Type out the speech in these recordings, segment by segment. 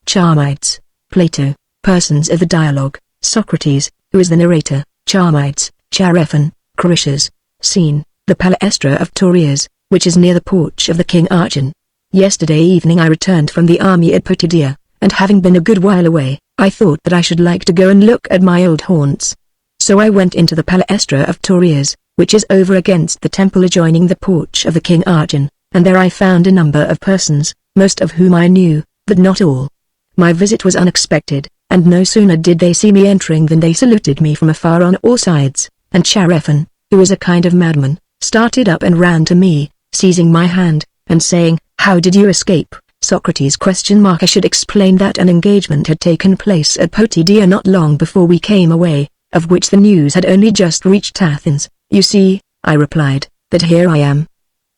Charmides, Plato, persons of the dialogue, Socrates, who is the narrator, Charmides, Charephon, Critias. Scene, the palestra of Taurias, which is near the porch of the king Archon. Yesterday evening I returned from the army at Potidea, and having been a good while away, I thought that I should like to go and look at my old haunts. So I went into the palestra of Taurias, which is over against the temple adjoining the porch of the king Archon, and there I found a number of persons, most of whom I knew, but not all. My visit was unexpected, and no sooner did they see me entering than they saluted me from afar on all sides, and Charephon, who is a kind of madman, started up and ran to me, seizing my hand, and saying, "How did you escape, Socrates?" I should explain that an engagement had taken place at Potidea not long before we came away, of which the news had only just reached Athens. "You see," I replied, "that here I am."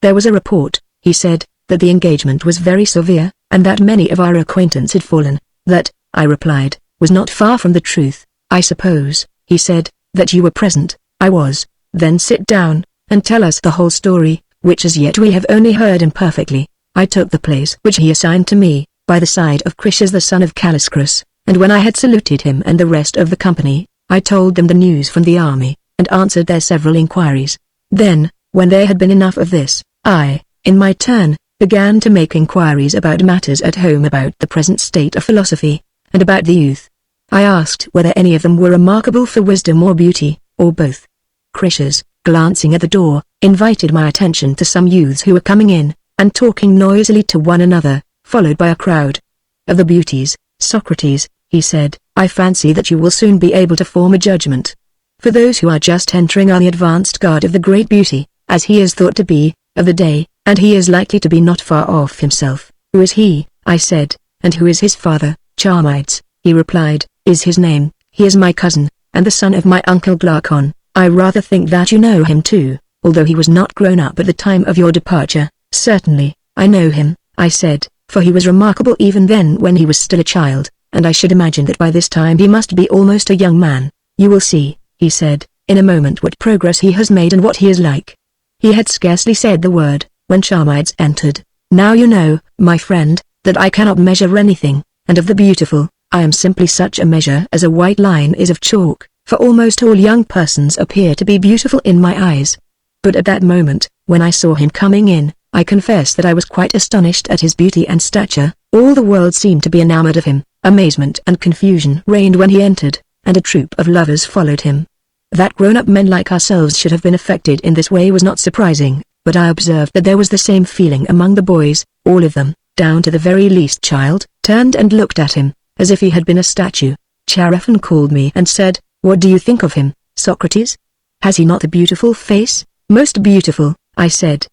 "There was a report," he said, "that the engagement was very severe, and that many of our acquaintance had fallen." "That," I replied, "was not far from the truth." "I suppose," he said, "that you were present." "I was." "Then sit down, and tell us the whole story, which as yet we have only heard imperfectly." I took the place which he assigned to me, by the side of Critias the son of Calliscrus, and when I had saluted him and the rest of the company, I told them the news from the army, and answered their several inquiries. Then, when there had been enough of this, I, in my turn, began to make inquiries about matters at home, about the present state of philosophy, and about the youth. I asked whether any of them were remarkable for wisdom or beauty, or both. Critias, glancing at the door, invited my attention to some youths who were coming in, and talking noisily to one another, followed by a crowd. "Of the beauties, Socrates," he said, "I fancy that you will soon be able to form a judgment. For those who are just entering are the advanced guard of the great beauty, as he is thought to be, of the day, and he is likely to be not far off himself." "Who is he?" I said, "and who is his father?" "Charmides," he replied, "is his name. He is my cousin, and the son of my uncle Glaucon. I rather think that you know him too, although he was not grown up at the time of your departure." "Certainly, I know him," I said, "for he was remarkable even then when he was still a child, and I should imagine that by this time he must be almost a young man. You will see," he said, "in a moment what progress he has made and what he is like." He had scarcely said the word, when Charmides entered. "Now you know, my friend, that I cannot measure anything, and of the beautiful, I am simply such a measure as a white line is of chalk, for almost all young persons appear to be beautiful in my eyes." But at that moment, when I saw him coming in, I confess that I was quite astonished at his beauty and stature. All the world seemed to be enamored of him. Amazement and confusion reigned when he entered, and a troop of lovers followed him. That grown-up men like ourselves should have been affected in this way was not surprising, but I observed that there was the same feeling among the boys. All of them, down to the very least child, turned and looked at him, as if he had been a statue. Charephon called me and said, "What do you think of him, Socrates? Has he not a beautiful face?" "Most beautiful," I said.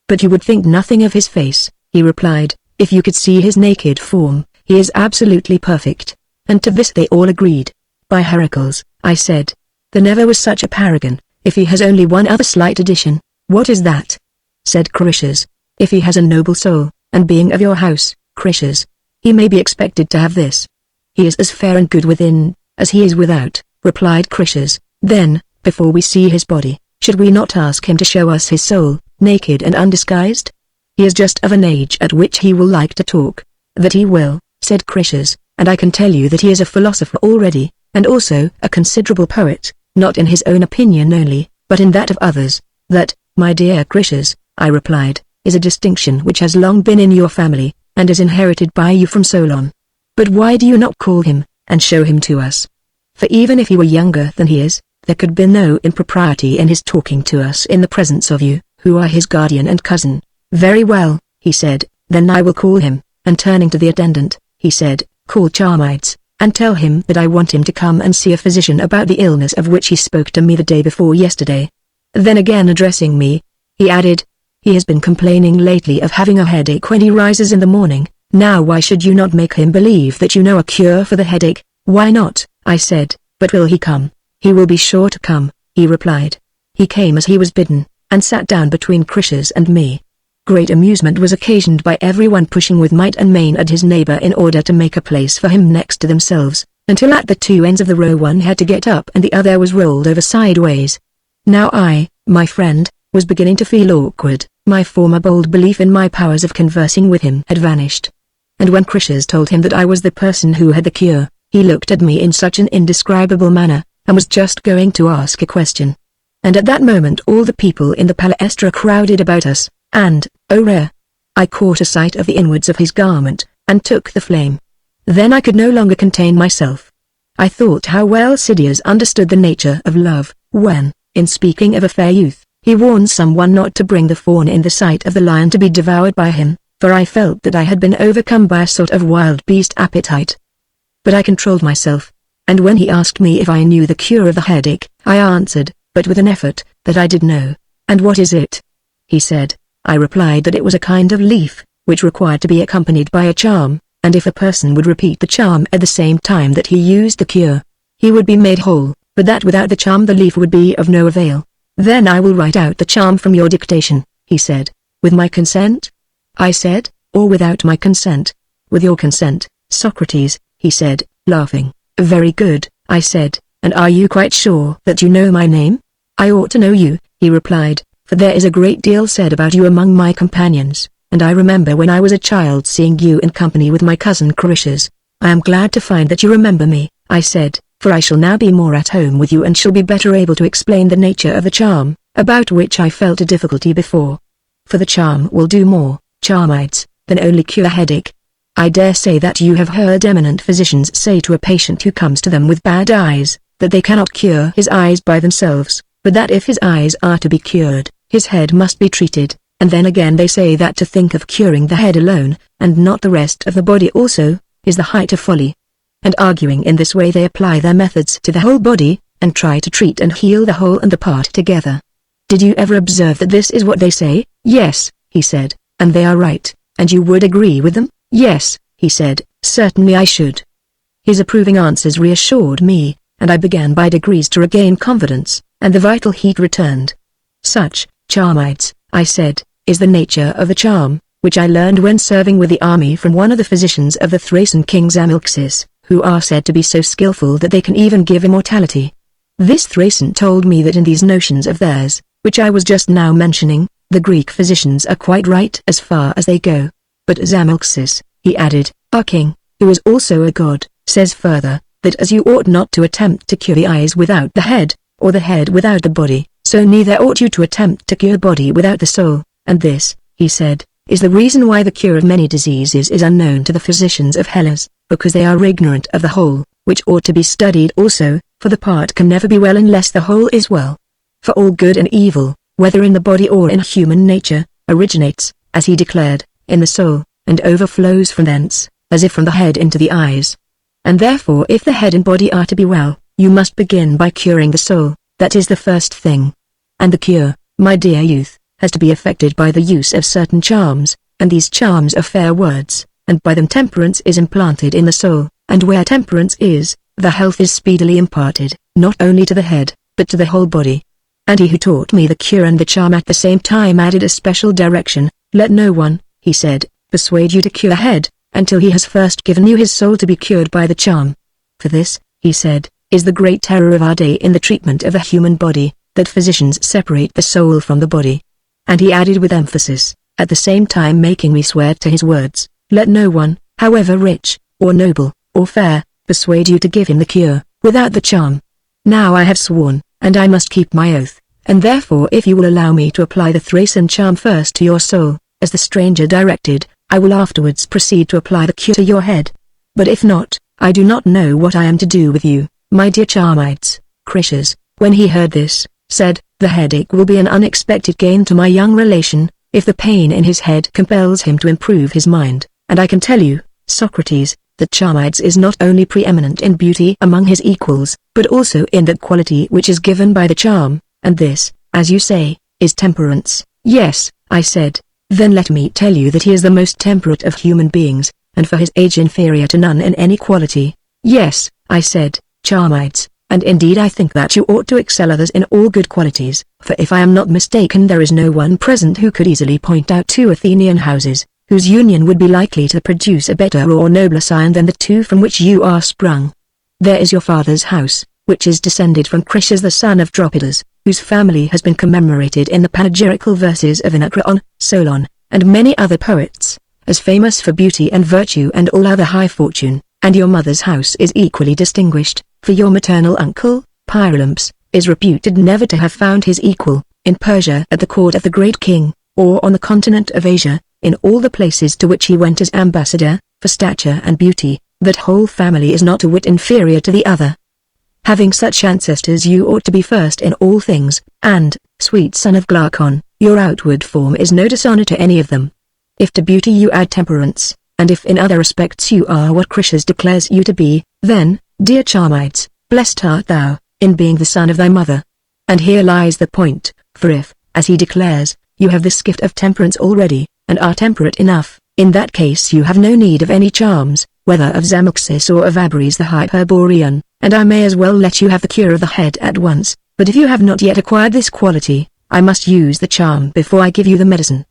"But you would think nothing of his face," he replied, "if you could see his naked form. He is absolutely perfect." And to this they all agreed. "By Heracles," I said, "there never was such a paragon. If he has only one other slight addition." "What is that?" said Critias. "If he has a noble soul, and being of your house, Critias, he may be expected to have this." "He is as fair and good within, as he is without," replied Critias. "Then, before we see his body, should we not ask him to show us his soul, naked and undisguised? He is just of an age at which he will like to talk." "That he will," said Critias, "and I can tell you that he is a philosopher already, and also a considerable poet, not in his own opinion only, but in that of others." "That, my dear Critias," I replied, "is a distinction which has long been in your family, and is inherited by you from Solon. But why do you not call him, and show him to us? For even if he were younger than he is, there could be no impropriety in his talking to us in the presence of you, who are his guardian and cousin." "Very well," he said, "then I will call him," and turning to the attendant, he said, "Call Charmides, and tell him that I want him to come and see a physician about the illness of which he spoke to me the day before yesterday." Then again addressing me, he added, "He has been complaining lately of having a headache when he rises in the morning. Now why should you not make him believe that you know a cure for the headache?" "Why not?" I said, "but will he come?" "He will be sure to come," he replied. He came as he was bidden, and sat down between Critias and me. Great amusement was occasioned by everyone pushing with might and main at his neighbor in order to make a place for him next to themselves, until at the two ends of the row one had to get up and the other was rolled over sideways. Now I, my friend, was beginning to feel awkward. My former bold belief in my powers of conversing with him had vanished. and when Critias told him that I was the person who had the cure, he looked at me in such an indescribable manner, and was just going to ask a question. And at that moment all the people in the palestra crowded about us, and, oh rare! I caught a sight of the inwards of his garment, and took the flame. Then I could no longer contain myself. I thought how well Cydias understood the nature of love, when, in speaking of a fair youth, he warned someone not to bring the fawn in the sight of the lion to be devoured by him, for I felt that I had been overcome by a sort of wild beast appetite. But I controlled myself, and when he asked me if I knew the cure of the headache, I answered, but with an effort, that I did know. "And what is it?" he said. I replied that it was a kind of leaf, which required to be accompanied by a charm, and if a person would repeat the charm at the same time that he used the cure, he would be made whole, but that without the charm the leaf would be of no avail. "Then I will write out the charm from your dictation," he said. "With my consent?" I said, "or without my consent?" "With your consent, Socrates," he said, laughing. "Very good," I said, "and are you quite sure that you know my name?" "I ought to know you," he replied, "for there is a great deal said about you among my companions, and I remember when I was a child seeing you in company with my cousin Critias." "I am glad to find that you remember me," I said, "for I shall now be more at home with you and shall be better able to explain the nature of the charm, about which I felt a difficulty before. For the charm will do more, Charmides, than only cure headache. I dare say that you have heard eminent physicians say to a patient who comes to them with bad eyes, that they cannot cure his eyes by themselves, but that if his eyes are to be cured, his head must be treated, and then again they say that to think of curing the head alone, and not the rest of the body also, is the height of folly. And arguing in this way they apply their methods to the whole body, and try to treat and heal the whole and the part together. Did you ever observe that this is what they say?" "Yes," he said, "and they are right." "And you would agree with them?" "Yes," he said, "certainly I should." His approving answers reassured me, and I began by degrees to regain confidence, and the vital heat returned. "Such, Charmides," I said, "is the nature of the charm, which I learned when serving with the army from one of the physicians of the Thracian king Zamilxis, who are said to be so skillful that they can even give immortality. This Thracian told me that in these notions of theirs, which I was just now mentioning, the Greek physicians are quite right as far as they go. But Zamilxis, he added, our king, who is also a god, says further, that as you ought not to attempt to cure the eyes without the head, or the head without the body, so neither ought you to attempt to cure the body without the soul, and this, he said, is the reason why the cure of many diseases is unknown to the physicians of Hellas, because they are ignorant of the whole, which ought to be studied also, for the part can never be well unless the whole is well. For all good and evil, whether in the body or in human nature, originates, as he declared, in the soul, and overflows from thence, as if from the head into the eyes. And therefore if the head and body are to be well, you must begin by curing the soul, that is the first thing. And the cure, my dear youth, has to be effected by the use of certain charms, and these charms are fair words, and by them temperance is implanted in the soul, and where temperance is, the health is speedily imparted, not only to the head, but to the whole body. And he who taught me the cure and the charm at the same time added a special direction. Let no one, he said, persuade you to cure the head, until he has first given you his soul to be cured by the charm. For this, he said, is the great terror of our day in the treatment of the human body, that physicians separate the soul from the body. And he added with emphasis, at the same time making me swear to his words, let no one, however rich, or noble, or fair, persuade you to give him the cure, without the charm. Now I have sworn, and I must keep my oath, and therefore if you will allow me to apply the Thracian charm first to your soul, as the stranger directed, I will afterwards proceed to apply the cure to your head. But if not, I do not know what I am to do with you, my dear Charmides. Critias, when he heard this, said, the headache will be an unexpected gain to my young relation, if the pain in his head compels him to improve his mind, and I can tell you, Socrates, that Charmides is not only preeminent in beauty among his equals, but also in that quality which is given by the charm, and this, as you say, is temperance. Yes, I said, then let me tell you that he is the most temperate of human beings, and for his age inferior to none in any quality. Yes, I said, Charmides, and indeed I think that you ought to excel others in all good qualities, for if I am not mistaken there is no one present who could easily point out two Athenian houses, whose union would be likely to produce a better or nobler scion than the two from which you are sprung. There is your father's house, which is descended from Critias the son of Dropidas, whose family has been commemorated in the panegyrical verses of Anacreon, Solon, and many other poets, as famous for beauty and virtue and all other high fortune, and your mother's house is equally distinguished, for your maternal uncle, Pyralamps, is reputed never to have found his equal, in Persia at the court of the great king, or on the continent of Asia, in all the places to which he went as ambassador, for stature and beauty, that whole family is not a whit inferior to the other. Having such ancestors you ought to be first in all things, and, sweet son of Glaucon, your outward form is no dishonor to any of them. If to beauty you add temperance, and if in other respects you are what Croesus declares you to be, then, dear Charmides, blessed art thou, in being the son of thy mother. And here lies the point, for if, as he declares, you have this gift of temperance already, and are temperate enough, in that case you have no need of any charms, whether of Zamaxis or of Abares the Hyperborean, and I may as well let you have the cure of the head at once, but if you have not yet acquired this quality, I must use the charm before I give you the medicine.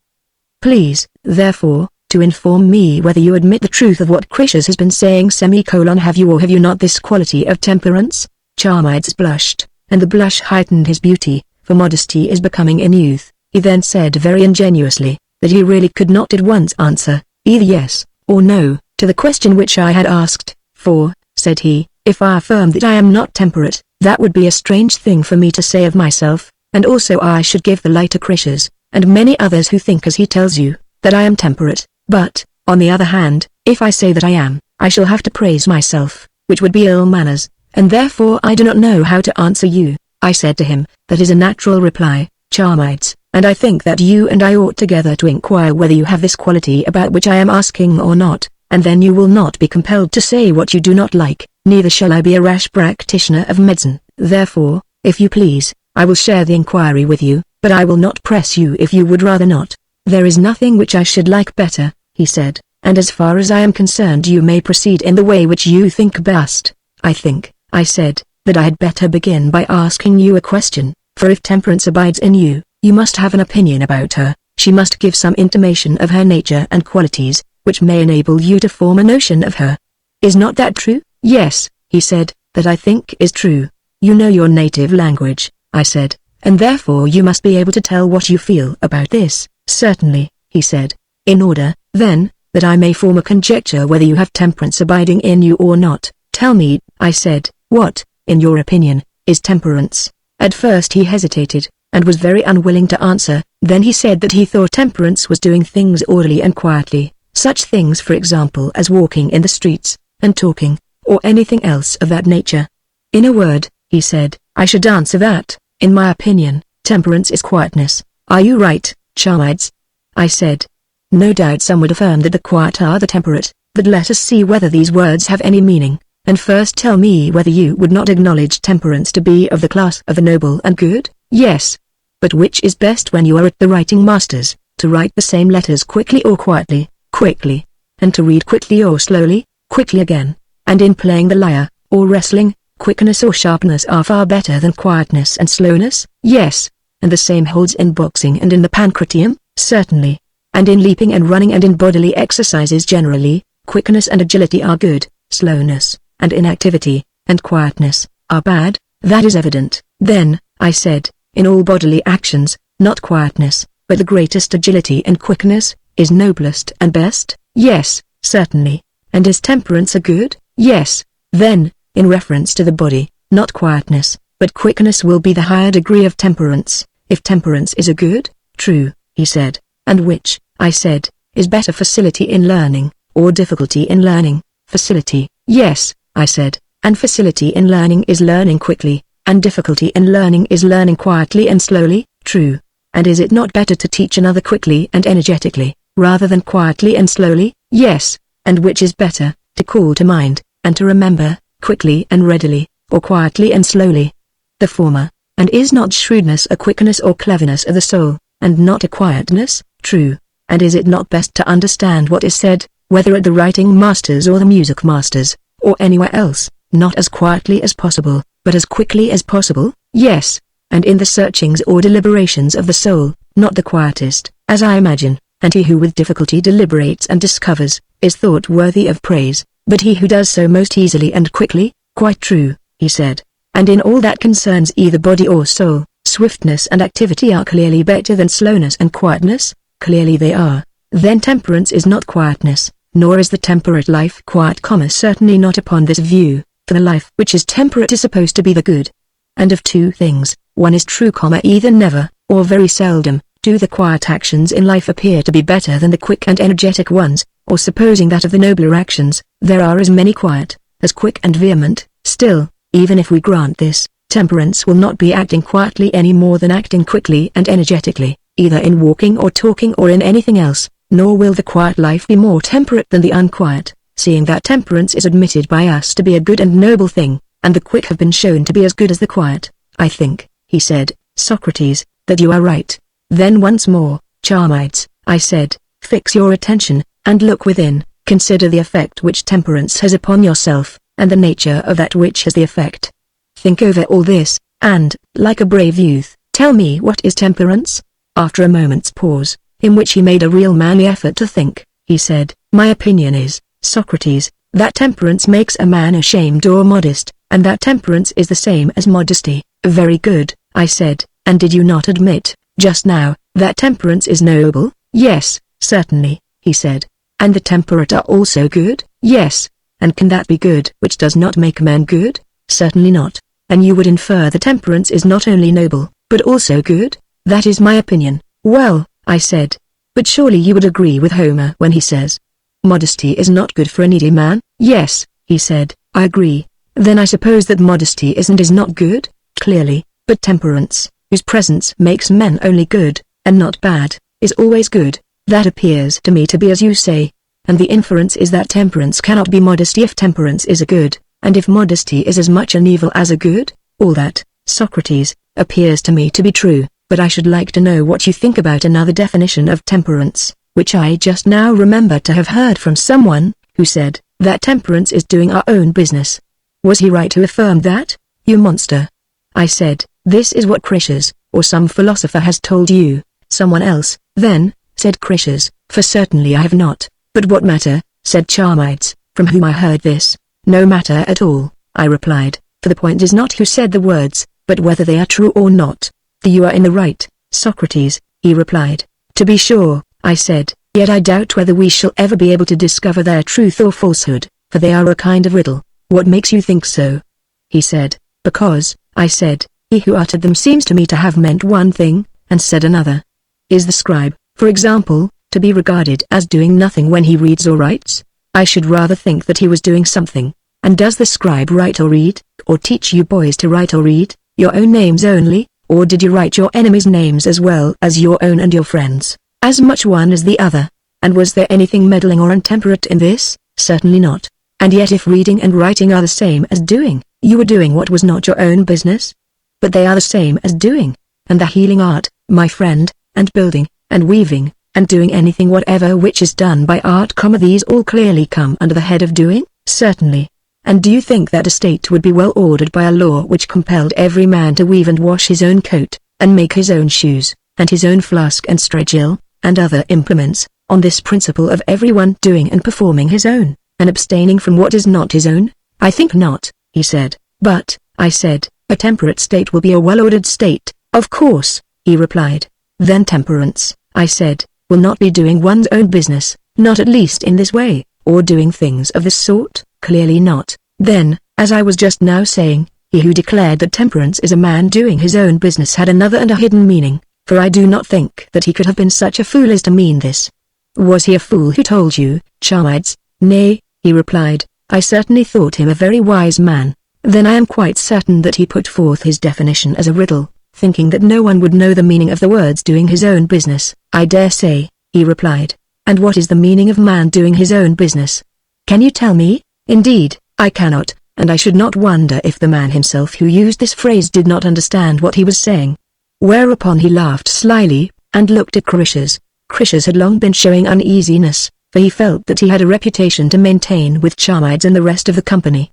Please, therefore, to inform me whether you admit the truth of what Croesus has been saying have you or have you not this quality of temperance? Charmides blushed, and the blush heightened his beauty, for modesty is becoming in youth. He then said very ingenuously, that he really could not at once answer, either yes, or no, to the question which I had asked, for, said he, if I affirmed that I am not temperate, that would be a strange thing for me to say of myself, and also I should give the lie to Croesus, and many others who think as he tells you, that I am temperate, but, on the other hand, if I say that I am, I shall have to praise myself, which would be ill manners, and therefore I do not know how to answer you. I said to him, that is a natural reply, Charmides, and I think that you and I ought together to inquire whether you have this quality about which I am asking or not, and then you will not be compelled to say what you do not like, neither shall I be a rash practitioner of medicine. Therefore, if you please, I will share the inquiry with you, but I will not press you if you would rather not. There is nothing which I should like better, he said, and as far as I am concerned you may proceed in the way which you think best. I think, I said, that I had better begin by asking you a question, for if temperance abides in you, you must have an opinion about her, she must give some intimation of her nature and qualities, which may enable you to form a notion of her. Is not that true? Yes, he said, that I think is true. You know your native language, I said, and therefore you must be able to tell what you feel about this. Certainly, he said. In order, then, that I may form a conjecture whether you have temperance abiding in you or not, tell me, I said, what, in your opinion, is temperance? At first he hesitated, and was very unwilling to answer. Then he said that he thought temperance was doing things orderly and quietly, such things for example as walking in the streets, and talking, or anything else of that nature. In a word, he said, I should answer that, in my opinion, temperance is quietness. Are you right, Charmides? I said. No doubt some would affirm that the quiet are the temperate, but let us see whether these words have any meaning, and first tell me whether you would not acknowledge temperance to be of the class of the noble and good? Yes. But which is best when you are at the writing masters, to write the same letters quickly or quietly, quickly, and to read quickly or slowly, quickly again, and in playing the lyre, or wrestling, quickness or sharpness are far better than quietness and slowness? Yes. And the same holds in boxing and in the pancratium? Certainly. And in leaping and running and in bodily exercises generally, quickness and agility are good, slowness, and inactivity, and quietness, are bad? That is evident. Then, I said, in all bodily actions, not quietness, but the greatest agility and quickness, is noblest and best? Yes, certainly. And is temperance a good? Yes. Then, in reference to the body, not quietness, but quickness will be the higher degree of temperance, if temperance is a good? True, he said. And which, I said, is better, facility in learning, or difficulty in learning? Facility. Yes, I said, and facility in learning is learning quickly, and difficulty in learning is learning quietly and slowly? True. And is it not better to teach another quickly and energetically, rather than quietly and slowly? Yes. And which is better, to call to mind, and to remember, quickly and readily, or quietly and slowly? The former. And is not shrewdness a quickness or cleverness of the soul, and not a quietness? True. And is it not best to understand what is said, whether at the writing masters or the music masters, or anywhere else, not as quietly as possible, but as quickly as possible? Yes. And in the searchings or deliberations of the soul, not the quietest, as I imagine, and he who with difficulty deliberates and discovers, is thought worthy of praise, but he who does so most easily and quickly? Quite true, he said. And in all that concerns either body or soul, swiftness and activity are clearly better than slowness and quietness? Clearly they are. Then temperance is not quietness, nor is the temperate life quiet, certainly not upon this view, for the life which is temperate is supposed to be the good. And of two things, one is true, either never, or very seldom, do the quiet actions in life appear to be better than the quick and energetic ones, or supposing that of the nobler actions, there are as many quiet, as quick and vehement, still, even if we grant this, temperance will not be acting quietly any more than acting quickly and energetically, either in walking or talking or in anything else, nor will the quiet life be more temperate than the unquiet, seeing that temperance is admitted by us to be a good and noble thing, and the quick have been shown to be as good as the quiet. I think, he said, Socrates, that you are right. Then once more, Charmides, I said, fix your attention, and look within, consider the effect which temperance has upon yourself, and the nature of that which has the effect. Think over all this, and, like a brave youth, tell me what is temperance? After a moment's pause, in which he made a real manly effort to think, he said, my opinion is, Socrates, that temperance makes a man ashamed or modest, and that temperance is the same as modesty. Very good, I said, and did you not admit, just now, that temperance is noble? Yes, certainly, he said. And the temperate are also good? Yes. And can that be good which does not make men good? Certainly not. And you would infer that temperance is not only noble, but also good? That is my opinion. Well, I said. But surely you would agree with Homer when he says, modesty is not good for a needy man? Yes, he said, I agree. Then I suppose that modesty is and is not good? Clearly, but temperance, whose presence makes men only good, and not bad, is always good. That appears to me to be as you say. And the inference is that temperance cannot be modesty if temperance is a good, and if modesty is as much an evil as a good. All that, Socrates, appears to me to be true, but I should like to know what you think about another definition of temperance, which I just now remember to have heard from someone, who said, that temperance is doing our own business. Was he right who affirmed that? You monster. I said, this is what Critias, or some philosopher has told you. Someone else, then, said Critias, for certainly I have not. But what matter, said Charmides, from whom I heard this. No matter at all, I replied, for the point is not who said the words, but whether they are true or not. For you are in the right, Socrates, he replied. To be sure, I said, yet I doubt whether we shall ever be able to discover their truth or falsehood, for they are a kind of riddle. What makes you think so? He said, because, I said, he who uttered them seems to me to have meant one thing, and said another. Is the scribe, for example, to be regarded as doing nothing when he reads or writes? I should rather think that he was doing something. And does the scribe write or read, or teach you boys to write or read, your own names only, or did you write your enemies' names as well as your own and your friends, as much one as the other? And was there anything meddling or intemperate in this? Certainly not. And yet if reading and writing are the same as doing, you were doing what was not your own business? But they are the same as doing, and the healing art, my friend, and building, and weaving, and doing anything whatever which is done by art, these all clearly come under the head of doing? Certainly. And do you think that a state would be well ordered by a law which compelled every man to weave and wash his own coat, and make his own shoes, and his own flask and strigil, and other implements, on this principle of everyone doing and performing his own, and abstaining from what is not his own? I think not, he said. But, I said, a temperate state will be a well-ordered state. Of course, he replied. Then temperance, I said, will not be doing one's own business, not at least in this way, or doing things of this sort? Clearly not. Then, as I was just now saying, he who declared that temperance is a man doing his own business had another and a hidden meaning, for I do not think that he could have been such a fool as to mean this. Was he a fool who told you, Charmides? Nay, he replied, I certainly thought him a very wise man. Then I am quite certain that he put forth his definition as a riddle, thinking that no one would know the meaning of the words doing his own business. I dare say, he replied. And what is the meaning of man doing his own business? Can you tell me? Indeed, I cannot, and I should not wonder if the man himself who used this phrase did not understand what he was saying. Whereupon he laughed slyly, and looked at Critias. Critias had long been showing uneasiness, for he felt that he had a reputation to maintain with Charmides and the rest of the company.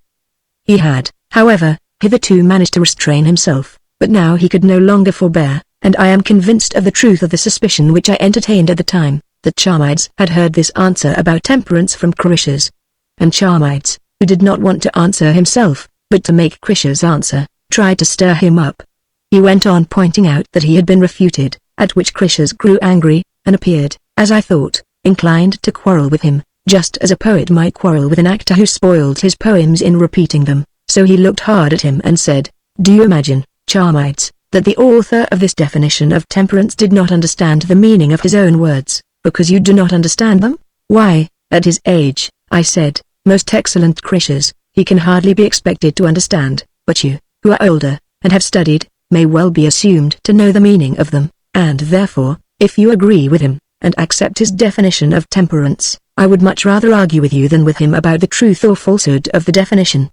He had, however, hitherto managed to restrain himself, but now he could no longer forbear, and I am convinced of the truth of the suspicion which I entertained at the time, that Charmides had heard this answer about temperance from Critias. And Charmides, who did not want to answer himself, but to make Critias answer, tried to stir him up. He went on pointing out that he had been refuted, at which Critias grew angry, and appeared, as I thought, inclined to quarrel with him, just as a poet might quarrel with an actor who spoiled his poems in repeating them. So he looked hard at him and said, "Do you imagine, Charmides, that the author of this definition of temperance did not understand the meaning of his own words, because you do not understand them? Why, at his age," I said, "most excellent Critias, he can hardly be expected to understand, but you, who are older, and have studied, may well be assumed to know the meaning of them, and therefore, if you agree with him, and accept his definition of temperance, I would much rather argue with you than with him about the truth or falsehood of the definition."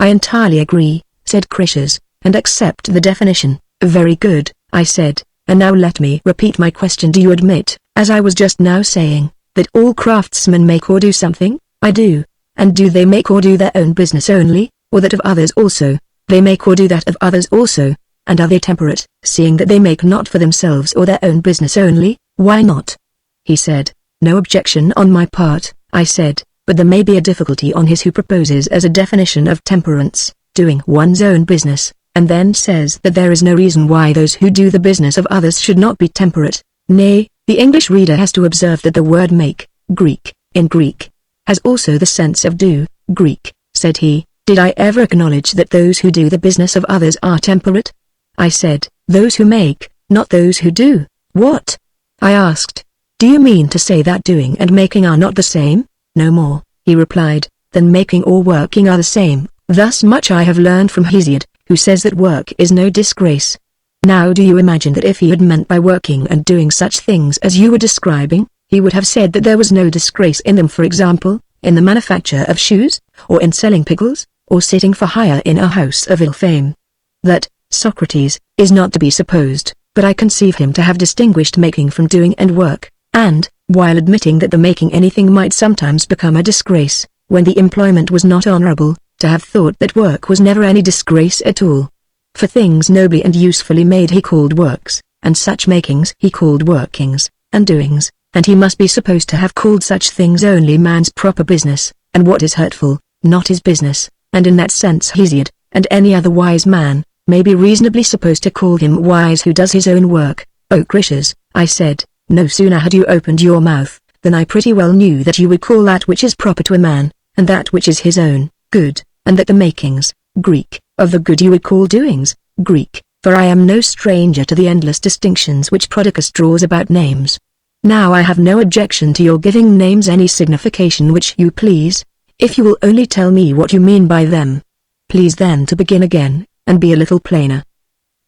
"I entirely agree," said Critias, "and accept the definition." "Very good," I said, "and now let me repeat my question. Do you admit, as I was just now saying, that all craftsmen make or do something?" "I do." "And do they make or do their own business only, or that of others also?" "They make or do that of others also." "And are they temperate, seeing that they make not for themselves or their own business only?" "Why not?" He said. "No objection on my part," I said, "but there may be a difficulty on his who proposes as a definition of temperance, doing one's own business, and then says that there is no reason why those who do the business of others should not be temperate. Nay, the English reader has to observe that the word make, Greek, in Greek, has also the sense of do, Greek," said he. "Did I ever acknowledge that those who do the business of others are temperate?" I said, "Those who make, not those who do." "What?" I asked. "Do you mean to say that doing and making are not the same?" "No more," he replied, "than making or working are the same. Thus much I have learned from Hesiod, who says that work is no disgrace. Now do you imagine that if he had meant by working and doing such things as you were describing, he would have said that there was no disgrace in them, for example, in the manufacture of shoes, or in selling pickles, or sitting for hire in a house of ill fame? That, Socrates, is not to be supposed, but I conceive him to have distinguished making from doing and work, and, while admitting that the making anything might sometimes become a disgrace, when the employment was not honorable, to have thought that work was never any disgrace at all. For things nobly and usefully made he called works, and such makings he called workings, and doings, and he must be supposed to have called such things only man's proper business, and what is hurtful, not his business, and in that sense Hesiod, and any other wise man, may be reasonably supposed to call him wise who does his own work." "O Critias," I said, "no sooner had you opened your mouth, than I pretty well knew that you would call that which is proper to a man, and that which is his own, good, and that the makings, Greek, of the good you would call doings, Greek, for I am no stranger to the endless distinctions which Prodicus draws about names. Now I have no objection to your giving names any signification which you please, if you will only tell me what you mean by them. Please then to begin again, and be a little plainer.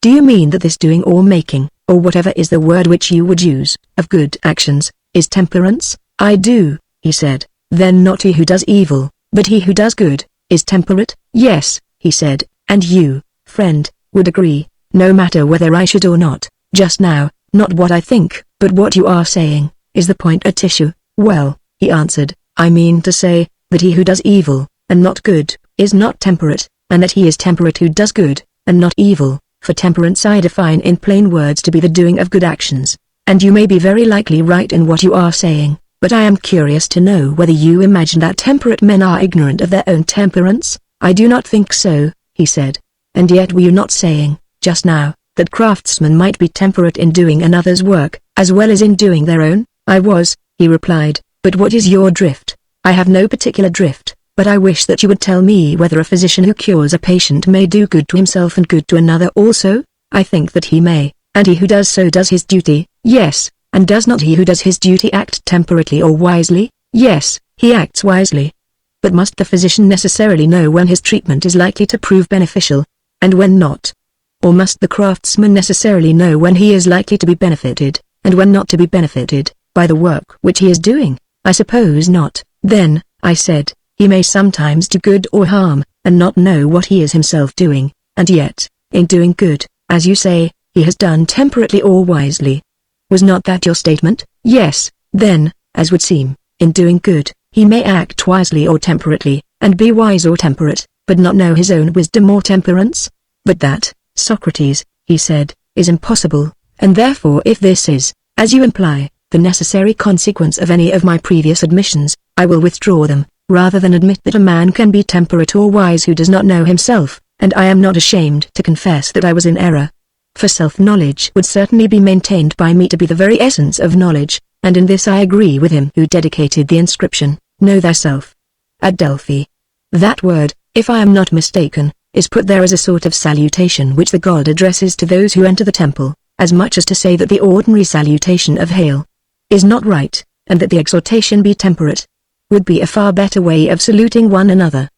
Do you mean that this doing or making, or whatever is the word which you would use, of good actions, is temperance?" "I do," he said. "Then not he who does evil, but he who does good, is temperate?" "Yes," he said, "and you, friend, would agree, no matter whether I should or not, just now, not what I think, but what you are saying, is the point at issue." "Well," he answered, "I mean to say, that he who does evil, and not good, is not temperate, and that he is temperate who does good, and not evil, for temperance I define in plain words to be the doing of good actions, and you may be very likely right in what you are saying, but I am curious to know whether you imagine that temperate men are ignorant of their own temperance." "I do not think so," he said. "And yet were you not saying, just now, that craftsmen might be temperate in doing another's work, as well as in doing their own?" "I was," he replied, "but what is your drift?" "I have no particular drift, but I wish that you would tell me whether a physician who cures a patient may do good to himself and good to another also?" "I think that he may, and he who does so does his duty." "Yes, and does not he who does his duty act temperately or wisely?" "Yes, he acts wisely." "But must the physician necessarily know when his treatment is likely to prove beneficial, and when not? Or must the craftsman necessarily know when he is likely to be benefited, and when not to be benefited, by the work which he is doing?" "I suppose not." "Then," I said, "he may sometimes do good or harm, and not know what he is himself doing, and yet, in doing good, as you say, he has done temperately or wisely. Was not that your statement?" "Yes." "Then, as would seem, in doing good, he may act wisely or temperately, and be wise or temperate, but not know his own wisdom or temperance?" "But that, Socrates," he said, "is impossible, and therefore if this is, as you imply, the necessary consequence of any of my previous admissions, I will withdraw them, rather than admit that a man can be temperate or wise who does not know himself, and I am not ashamed to confess that I was in error. For self-knowledge would certainly be maintained by me to be the very essence of knowledge, and in this I agree with him who dedicated the inscription, "Know thyself," at Delphi. That word, if I am not mistaken, is put there as a sort of salutation which the god addresses to those who enter the temple, as much as to say that the ordinary salutation of hail is not right, and that the exhortation be temperate would be a far better way of saluting one another.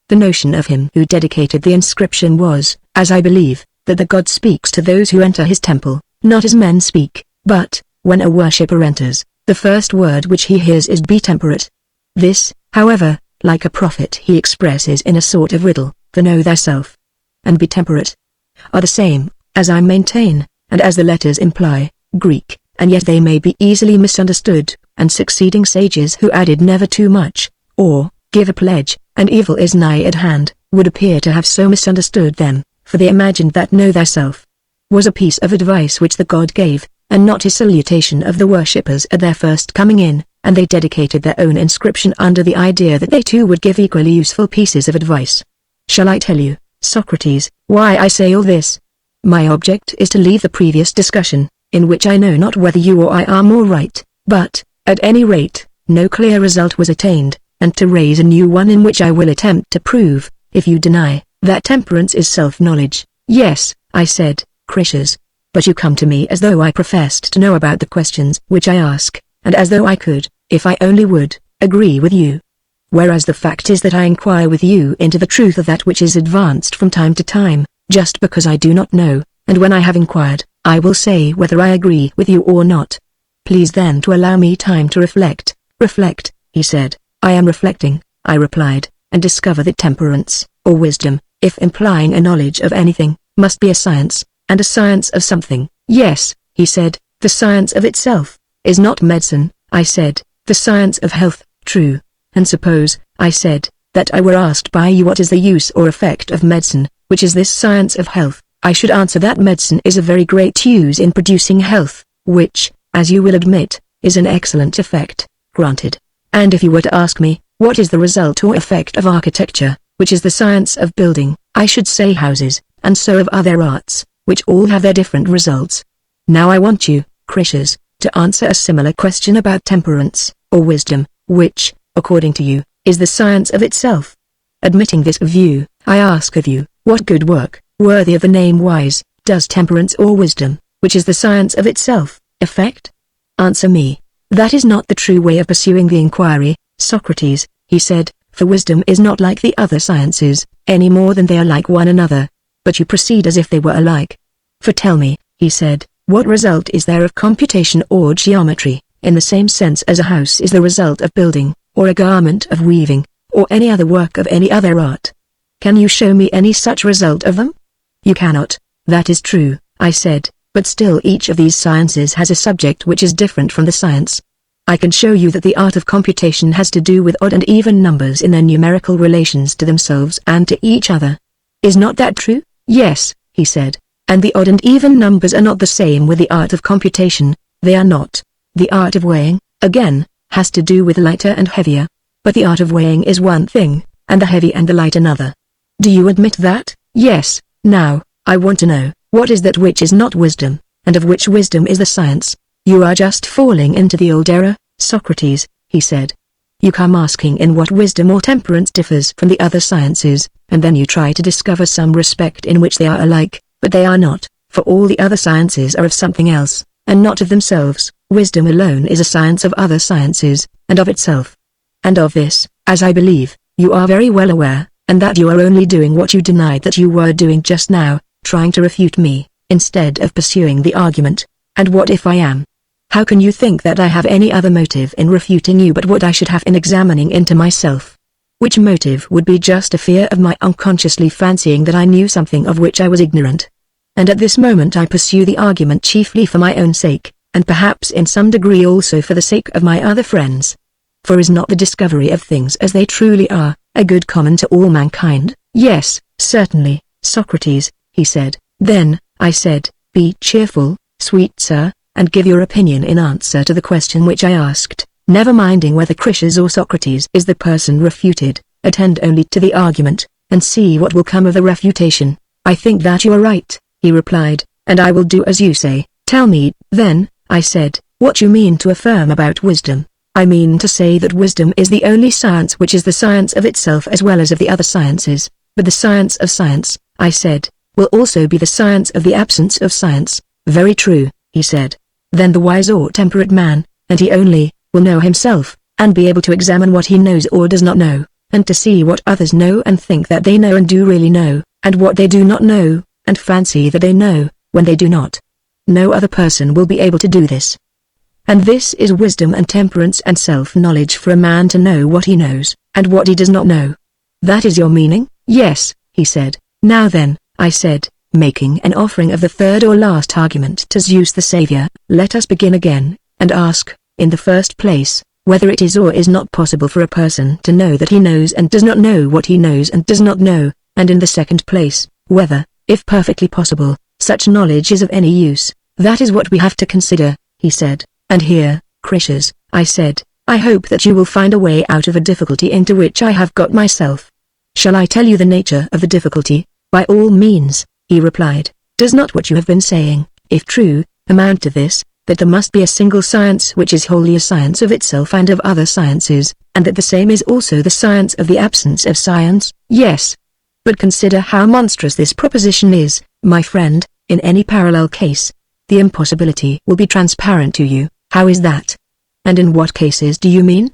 The notion of him who dedicated the inscription was, as I believe, that the god speaks to those who enter his temple, not as men speak, but, when a worshipper enters, the first word which he hears is "be temperate." This, however, like a prophet he expresses in a sort of riddle, for "know thyself" and "be temperate" are the same, as I maintain, and as the letters imply, Greek, and yet they may be easily misunderstood, and succeeding sages who added "never too much," or, "give a pledge, and evil is nigh at hand," would appear to have so misunderstood them, for they imagined that "know thyself" was a piece of advice which the god gave, and not his salutation of the worshippers at their first coming in, and they dedicated their own inscription under the idea that they too would give equally useful pieces of advice. Shall I tell you, Socrates, why I say all this? My object is to leave the previous discussion, in which I know not whether you or I are more right, but, at any rate, no clear result was attained, and to raise a new one in which I will attempt to prove, if you deny, that temperance is self-knowledge. Yes, I said, Critias. But you come to me as though I professed to know about the questions which I ask, and as though I could, if I only would, agree with you. Whereas the fact is that I inquire with you into the truth of that which is advanced from time to time, just because I do not know, and when I have inquired, I will say whether I agree with you or not. Please then to allow me time to reflect. Reflect, he said. I am reflecting, I replied, and discover that temperance, or wisdom, if implying a knowledge of anything, must be a science, and a science of something. Yes, he said, the science of itself, is not medicine, I said, the science of health, true. And suppose, I said, that I were asked by you what is the use or effect of medicine, which is this science of health, I should answer that medicine is a very great use in producing health, which, as you will admit, is an excellent effect, granted. And if you were to ask me, what is the result or effect of architecture, which is the science of building, I should say houses, and so of other arts, which all have their different results. Now I want you, Critias, to answer a similar question about temperance, or wisdom, which, according to you, is the science of itself. Admitting this view, I ask of you, what good work, worthy of the name wise, does temperance or wisdom, which is the science of itself, effect? Answer me. That is not the true way of pursuing the inquiry, Socrates, he said, for wisdom is not like the other sciences, any more than they are like one another. But you proceed as if they were alike. For tell me, he said, what result is there of computation or geometry, in the same sense as a house is the result of building, or a garment of weaving, or any other work of any other art? Can you show me any such result of them? You cannot, that is true, I said, but still each of these sciences has a subject which is different from the science. I can show you that the art of computation has to do with odd and even numbers in their numerical relations to themselves and to each other. Is not that true? Yes, he said, and the odd and even numbers are not the same with the art of computation, they are not. The art of weighing, again, has to do with lighter and heavier, but the art of weighing is one thing, and the heavy and the light another. Do you admit that? Yes. Now, I want to know, what is that which is not wisdom, and of which wisdom is the science? You are just falling into the old error, Socrates, he said. You come asking in what wisdom or temperance differs from the other sciences, and then you try to discover some respect in which they are alike, but they are not, for all the other sciences are of something else, and not of themselves. Wisdom alone is a science of other sciences, and of itself. And of this, as I believe, you are very well aware, and that you are only doing what you denied that you were doing just now, trying to refute me, instead of pursuing the argument. And what if I am? How can you think that I have any other motive in refuting you but what I should have in examining into myself? Which motive would be just a fear of my unconsciously fancying that I knew something of which I was ignorant. And at this moment I pursue the argument chiefly for my own sake, and perhaps in some degree also for the sake of my other friends. For is not the discovery of things as they truly are, a good common to all mankind? Yes, certainly, Socrates, he said. Then, I said, be cheerful, sweet sir, and give your opinion in answer to the question which I asked, never minding whether Critias or Socrates is the person refuted. Attend only to the argument, and see what will come of the refutation. I think that you are right, he replied, and I will do as you say. Tell me, then, I said, What you mean to affirm about wisdom? I mean to say that wisdom is the only science which is the science of itself as well as of the other sciences. But the science of science, I said, will also be the science of the absence of science. Very true, he said. Then the wise or temperate man, and he only, will know himself, and be able to examine what he knows or does not know, and to see what others know and think that they know and do really know, and what they do not know, and fancy that they know, when they do not. No other person will be able to do this. And this is wisdom and temperance and self-knowledge for a man to know what he knows, and what he does not know. That is your meaning? Yes, he said. Now then, I said, making an offering of the third or last argument to Zeus the Savior, let us begin again, and ask, in the first place, whether it is or is not possible for a person to know that he knows and does not know what he knows and does not know, and in the second place, whether, if perfectly possible, such knowledge is of any use. That is what we have to consider, he said. And here, Critias, I said, I hope that you will find a way out of a difficulty into which I have got myself. Shall I tell you the nature of the difficulty? By all means, he replied. Does not what you have been saying, if true, amount to this, that there must be a single science which is wholly a science of itself and of other sciences, and that the same is also the science of the absence of science? Yes. But consider how monstrous this proposition is, my friend. In any parallel case, the impossibility will be transparent to you. How is that? And in what cases do you mean?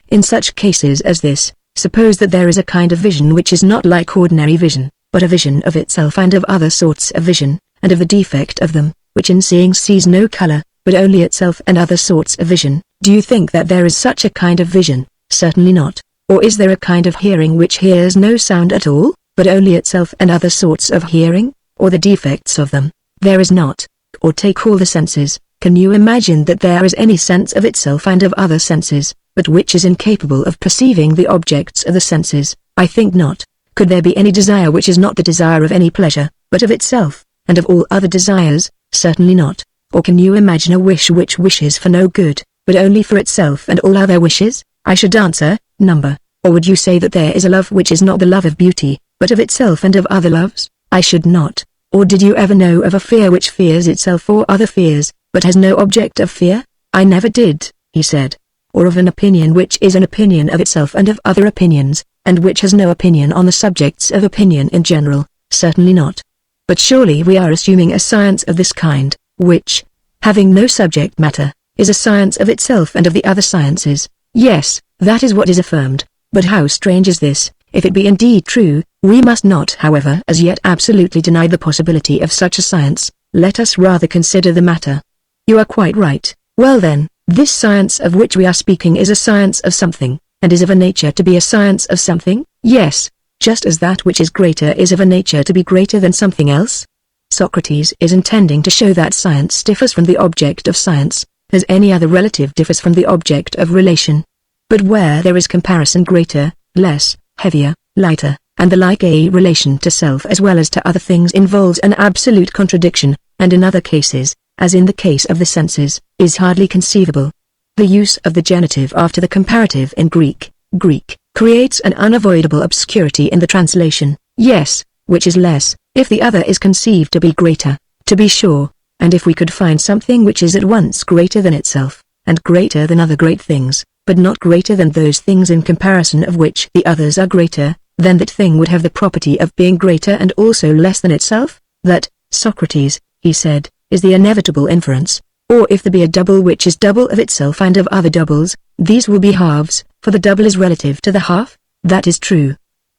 In such cases as this, suppose that there is a kind of vision which is not like ordinary vision, but a vision of itself and of other sorts of vision, and of the defect of them, which in seeing sees no color, but only itself and other sorts of vision. Do you think that there is such a kind of vision? Certainly not. Or is there a kind of hearing which hears no sound at all, but only itself and other sorts of hearing, or the defects of them? There is not. Or take all the senses. Can you imagine that there is any sense of itself and of other senses, but which is incapable of perceiving the objects of the senses? I think not. Could there be any desire which is not the desire of any pleasure, but of itself, and of all other desires? Certainly not. Or can you imagine a wish which wishes for no good, but only for itself and all other wishes? I should answer, number. Or would you say that there is a love which is not the love of beauty, but of itself and of other loves? I should not. Or did you ever know of a fear which fears itself or other fears, but has no object of fear? I never did, he said. Or of an opinion which is an opinion of itself and of other opinions, and which has no opinion on the subjects of opinion in general? Certainly not. But surely we are assuming a science of this kind, which, having no subject matter, is a science of itself and of the other sciences. Yes, that is what is affirmed. But how strange is this! If it be indeed true, we must not however as yet absolutely deny the possibility of such a science. Let us rather consider the matter. You are quite right. Well then, this science of which we are speaking is a science of something, and is of a nature to be a science of something? Yes, just as that which is greater is of a nature to be greater than something else. Socrates is intending to show that science differs from the object of science, as any other relative differs from the object of relation. But where there is comparison greater, less, heavier, lighter, and the like, a relation to self as well as to other things involves an absolute contradiction, and in other cases, as in the case of the senses, is hardly conceivable. The use of the genitive after the comparative in Greek, creates an unavoidable obscurity in the translation. Yes, which is less, if the other is conceived to be greater, to be sure, and if we could find something which is at once greater than itself, and greater than other great things, but not greater than those things in comparison of which the others are greater, then that thing would have the property of being greater and also less than itself. That, Socrates, he said, is the inevitable inference. Or if there be a double which is double of itself and of other doubles, these will be halves, for the double is relative to the half. That is true.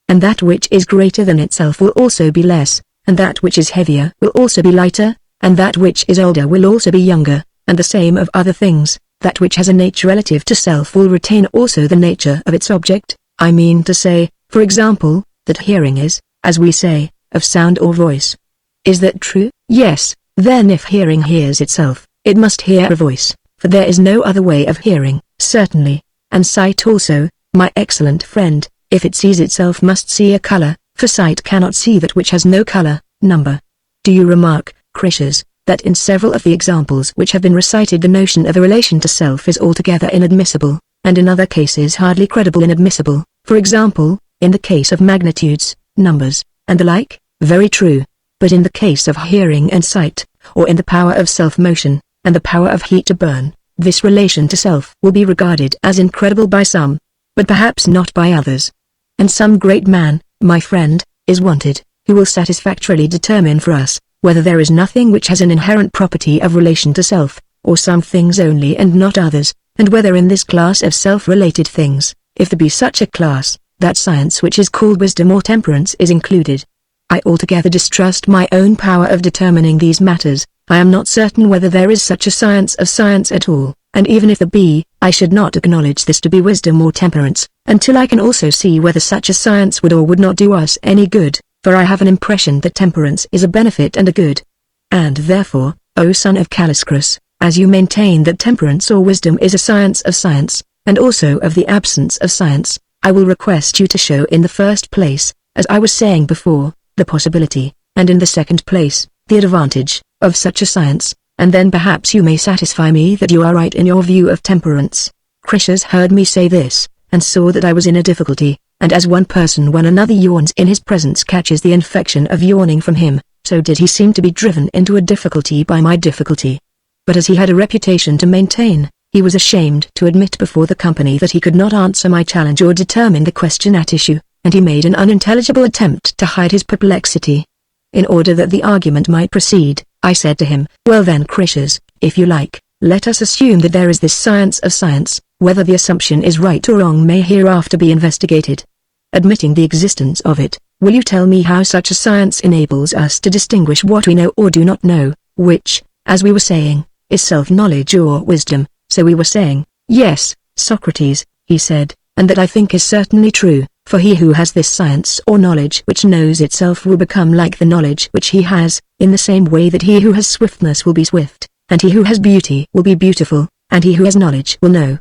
And that which is greater than itself will also be less, and that which is heavier will also be lighter, and that which is older will also be younger, and the same of other things. That which has a nature relative to self will retain also the nature of its object. I mean to say, for example, that hearing is, as we say, of sound or voice. Is that true? Yes. Then if hearing hears itself, it must hear a voice, for there is no other way of hearing. Certainly. And sight also, my excellent friend, if it sees itself must see a color, for sight cannot see that which has no color. Number. Do you remark, Critias, that in several of the examples which have been recited the notion of a relation to self is altogether inadmissible, and in other cases hardly credible inadmissible, for example, in the case of magnitudes, numbers, and the like? Very true. But in the case of hearing and sight, or in the power of self-motion, and the power of heat to burn, this relation to self will be regarded as incredible by some, but perhaps not by others. And some great man, my friend, is wanted, who will satisfactorily determine for us, whether there is nothing which has an inherent property of relation to self, or some things only and not others, and whether in this class of self-related things, if there be such a class, that science which is called wisdom or temperance is included. I altogether distrust my own power of determining these matters. I am not certain whether there is such a science of science at all, and even if there be, I should not acknowledge this to be wisdom or temperance, until I can also see whether such a science would or would not do us any good, for I have an impression that temperance is a benefit and a good. And therefore, O son of Calliscrus, as you maintain that temperance or wisdom is a science of science, and also of the absence of science, I will request you to show in the first place, as I was saying before, the possibility, and in the second place, the advantage, of such a science, and then perhaps you may satisfy me that you are right in your view of temperance. Croesus heard me say this, and saw that I was in a difficulty, and as one person when another yawns in his presence catches the infection of yawning from him, so did he seem to be driven into a difficulty by my difficulty. But as he had a reputation to maintain, he was ashamed to admit before the company that he could not answer my challenge or determine the question at issue, and he made an unintelligible attempt to hide his perplexity. In order that the argument might proceed, I said to him, well then Croesus, if you like, let us assume that there is this science of science, whether the assumption is right or wrong may hereafter be investigated. Admitting the existence of it, will you tell me how such a science enables us to distinguish what we know or do not know, which, as we were saying, is self-knowledge or wisdom? So we were saying, yes, Socrates, he said, and that I think is certainly true, for he who has this science or knowledge which knows itself will become like the knowledge which he has, in the same way that he who has swiftness will be swift, and he who has beauty will be beautiful, and he who has knowledge will know.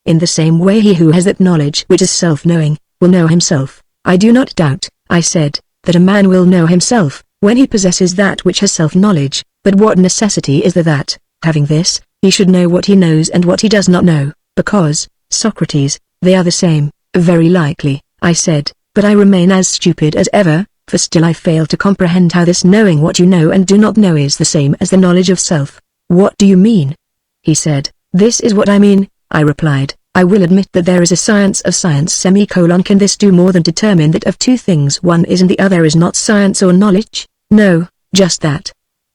In the same way he who has that knowledge which is self-knowing, will know himself. I do not doubt, I said, that a man will know himself, when he possesses that which has self-knowledge, but what necessity is there that, having this, he should know what he knows and what he does not know, because, Socrates, they are the same. Very likely, I said, but I remain as stupid as ever, for still I fail to comprehend how this knowing what you know and do not know is the same as the knowledge of self. What do you mean? He said, this is what I mean, I replied. I will admit that there is a science of science Can this do more than determine that of two things one is and the other is not science or knowledge? No, just that.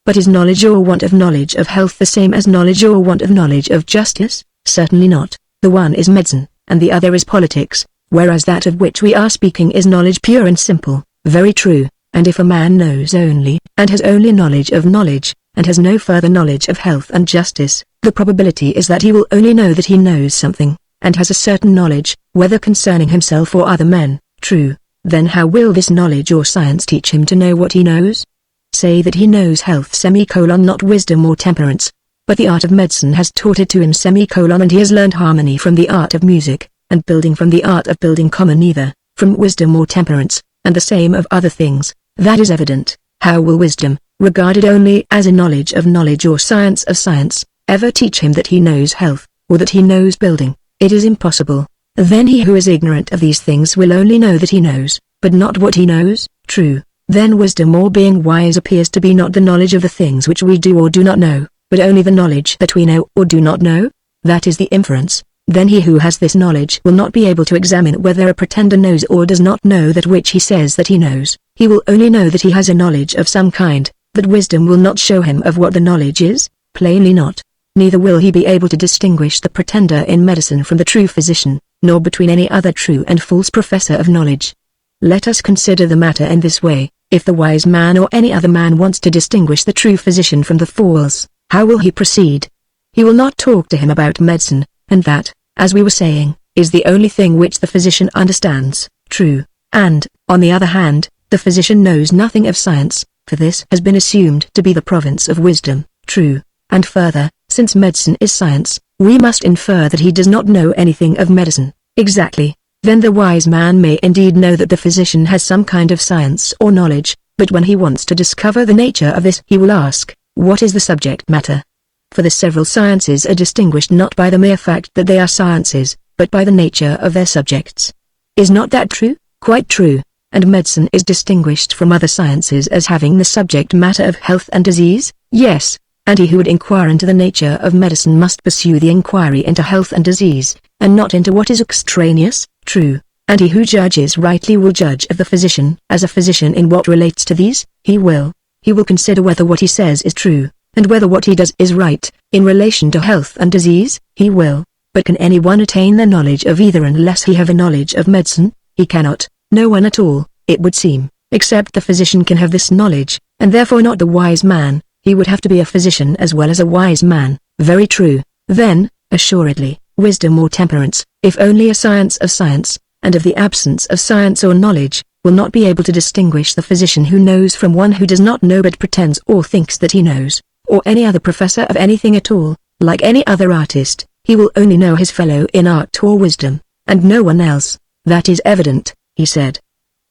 But is knowledge or want of knowledge of health the same as knowledge or want of knowledge of justice? Certainly not. The one is medicine, and the other is politics, whereas that of which we are speaking is knowledge pure and simple. Very true, and if a man knows only, and has only knowledge of knowledge, and has no further knowledge of health and justice, the probability is that he will only know that he knows something, and has a certain knowledge, whether concerning himself or other men. True. Then how will this knowledge or science teach him to know what he knows? Say that he knows health not wisdom or temperance. But the art of medicine has taught it to him and he has learned harmony from the art of music, and building from the art of building neither, from wisdom or temperance, and the same of other things. That is evident. How will wisdom, regarded only as a knowledge or science of science, ever teach him that he knows health, or that he knows building? It is impossible. Then he who is ignorant of these things will only know that he knows, but not what he knows. True. Then wisdom or being wise appears to be not the knowledge of the things which we do or do not know, but only the knowledge that we know or do not know? That is the inference. Then he who has this knowledge will not be able to examine whether a pretender knows or does not know that which he says that he knows. He will only know that he has a knowledge of some kind, but wisdom will not show him of what the knowledge is, plainly not. Neither will he be able to distinguish the pretender in medicine from the true physician, nor between any other true and false professor of knowledge. Let us consider the matter in this way. If the wise man or any other man wants to distinguish the true physician from the false, how will he proceed? He will not talk to him about medicine, and that, as we were saying, is the only thing which the physician understands. True. And, on the other hand, the physician knows nothing of science, for this has been assumed to be the province of wisdom. True. And further, since medicine is science, we must infer that he does not know anything of medicine. Exactly. Then the wise man may indeed know that the physician has some kind of science or knowledge, but when he wants to discover the nature of this he will ask, what is the subject matter? For the several sciences are distinguished not by the mere fact that they are sciences, but by the nature of their subjects. Is not that true? Quite true. And medicine is distinguished from other sciences as having the subject matter of health and disease? Yes. And he who would inquire into the nature of medicine must pursue the inquiry into health and disease, and not into what is extraneous. True. And he who judges rightly will judge of the physician as a physician in what relates to these. He will consider whether what he says is true, and whether what he does is right. In relation to health and disease, he will. But can anyone attain the knowledge of either unless he have a knowledge of medicine? He cannot. No one at all, it would seem, except the physician can have this knowledge, and therefore not the wise man. He would have to be a physician as well as a wise man. Very true. Then, assuredly, wisdom or temperance, if only a science of science, and of the absence of science or knowledge, will not be able to distinguish the physician who knows from one who does not know but pretends or thinks that he knows, or any other professor of anything at all. Like any other artist, he will only know his fellow in art or wisdom, and no one else. That is evident, he said.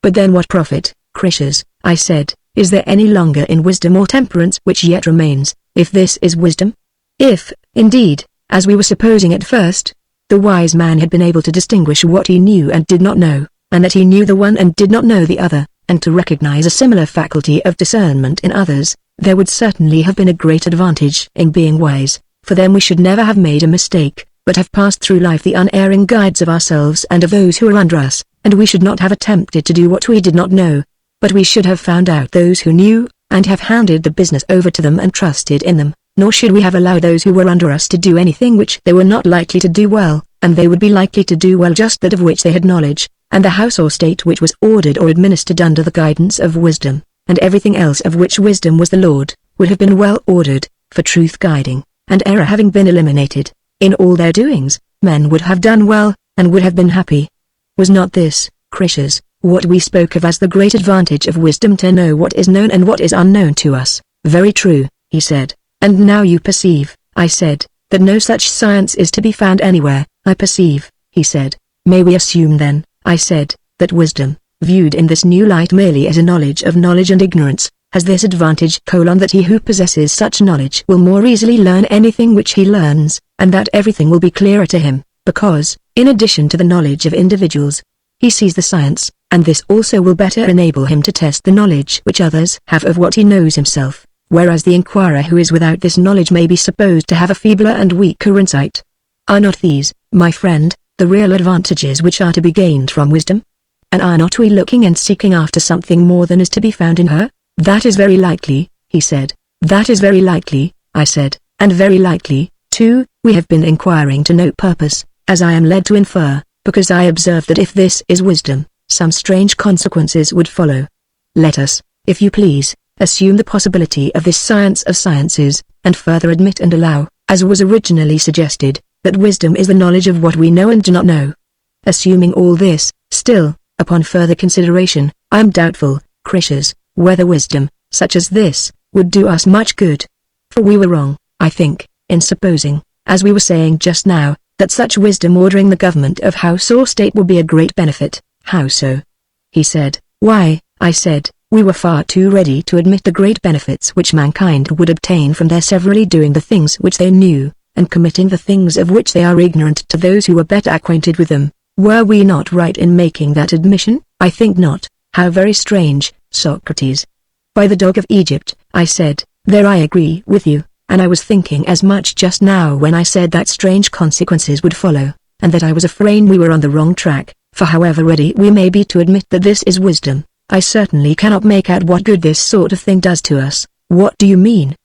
But then what profit, Critias, I said, is there any longer in wisdom or temperance which yet remains, if this is wisdom? If, indeed, as we were supposing at first, the wise man had been able to distinguish what he knew and did not know, and that he knew the one and did not know the other, and to recognize a similar faculty of discernment in others, there would certainly have been a great advantage in being wise, for then we should never have made a mistake, but have passed through life the unerring guides of ourselves and of those who are under us, and we should not have attempted to do what we did not know, but we should have found out those who knew, and have handed the business over to them and trusted in them. Nor should we have allowed those who were under us to do anything which they were not likely to do well, and they would be likely to do well just that of which they had knowledge, and the house or state which was ordered or administered under the guidance of wisdom, and everything else of which wisdom was the lord, would have been well ordered, for truth guiding, and error having been eliminated. In all their doings, men would have done well, and would have been happy. Was not this, Critias, what we spoke of as the great advantage of wisdom, to know what is known and what is unknown to us? Very true, he said. And now you perceive, I said, that no such science is to be found anywhere. I perceive, he said. May we assume then, I said, that wisdom, viewed in this new light merely as a knowledge of knowledge and ignorance, has this advantage: that he who possesses such knowledge will more easily learn anything which he learns, and that everything will be clearer to him, because, in addition to the knowledge of individuals, he sees the science, and this also will better enable him to test the knowledge which others have of what he knows himself. Whereas the inquirer who is without this knowledge may be supposed to have a feebler and weaker insight. Are not these, my friend, the real advantages which are to be gained from wisdom? And are not we looking and seeking after something more than is to be found in her? That is very likely, he said. That is very likely, I said, and very likely, too, we have been inquiring to no purpose, as I am led to infer, because I observe that if this is wisdom, some strange consequences would follow. Let us, if you please, assume the possibility of this science of sciences, and further admit and allow, as was originally suggested, that wisdom is the knowledge of what we know and do not know. Assuming all this, still, upon further consideration, I am doubtful, Critias, whether wisdom, such as this, would do us much good. For we were wrong, I think, in supposing, as we were saying just now, that such wisdom ordering the government of house or state will be a great benefit. How so? He said. Why, I said, we were far too ready to admit the great benefits which mankind would obtain from their severally doing the things which they knew, and committing the things of which they are ignorant to those who were better acquainted with them. Were we not right in making that admission? I think not. How very strange, Socrates. By the dog of Egypt, I said, there I agree with you, and I was thinking as much just now when I said that strange consequences would follow, and that I was afraid we were on the wrong track, for however ready we may be to admit that this is wisdom, I certainly cannot make out what good this sort of thing does to us. What do you mean?